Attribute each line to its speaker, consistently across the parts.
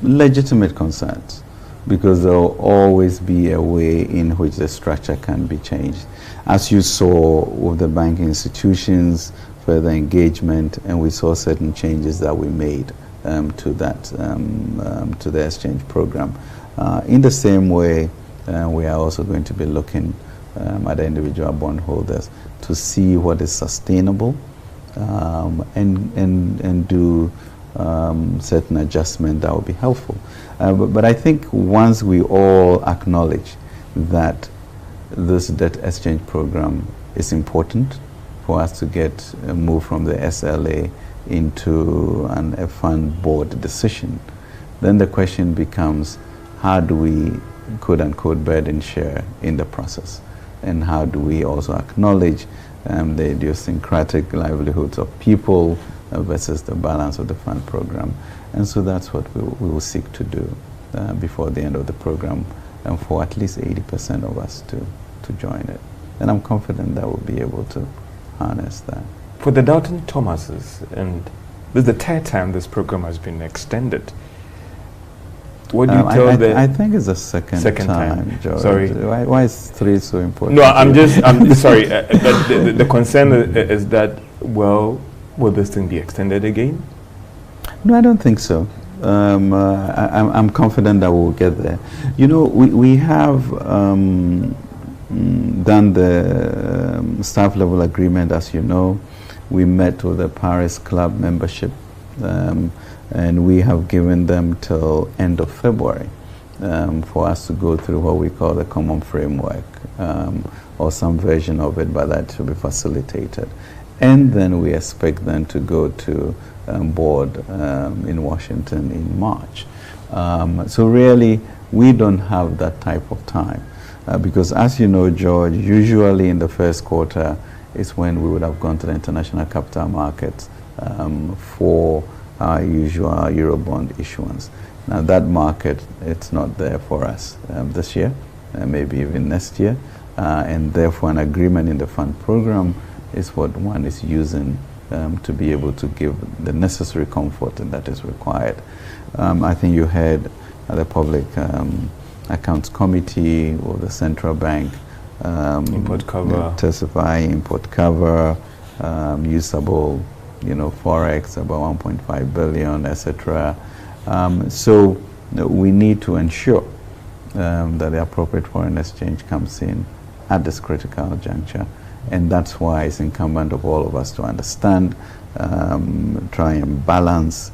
Speaker 1: legitimate concerns, because there will always be a way in which the structure can be changed. As you saw with the banking institutions, further engagement, and we saw certain changes that we made to the exchange program. In the same way, we are also going to be looking at the individual bondholders to see what is sustainable and do certain adjustment that will be helpful. But I think once we all acknowledge that this debt exchange program is important for us to get move from the SLA into a fund board decision, then the question becomes, how do we quote-unquote burden share in the process? And how do we also acknowledge the idiosyncratic livelihoods of people versus the balance of the fund program? And so that's what we will seek to do before the end of the program, and for at least 80% of us to join it. And I'm confident that we'll be able to harness that.
Speaker 2: For the Doubting Thomases, and this is the third time this program has been extended, what do you tell them?
Speaker 1: I think it's the second time, George.
Speaker 2: Sorry.
Speaker 1: Why is 3 so important?
Speaker 2: No, I'm sorry. The concern is that, well, will this thing be extended again?
Speaker 1: No, I don't think so. I'm confident that we'll get there. You know, we have done the staff level agreement, as you know. We met with the Paris Club membership, and we have given them till end of February for us to go through what we call the common framework, or some version of it, but that should be facilitated. And then we expect them to go to board in Washington in March. So really, we don't have that type of time. Because as you know, George, usually in the first quarter is when we would have gone to the international capital markets for our usual Eurobond issuance. Now that market, it's not there for us this year, maybe even next year, and therefore an agreement in the fund program is what one is using to be able to give the necessary comfort that is required. I think you heard the Public Accounts Committee or the Central Bank
Speaker 2: import cover,
Speaker 1: testify import cover, usable, forex about 1.5 billion, etc. So we need to ensure that the appropriate foreign exchange comes in at this critical juncture. And that's why it's incumbent of all of us to understand, try and balance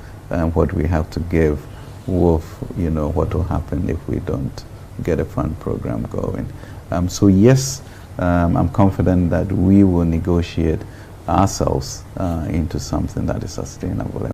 Speaker 1: what we have to give with, what will happen if we don't get a fund program going. So yes, I'm confident that we will negotiate ourselves into something that is sustainable.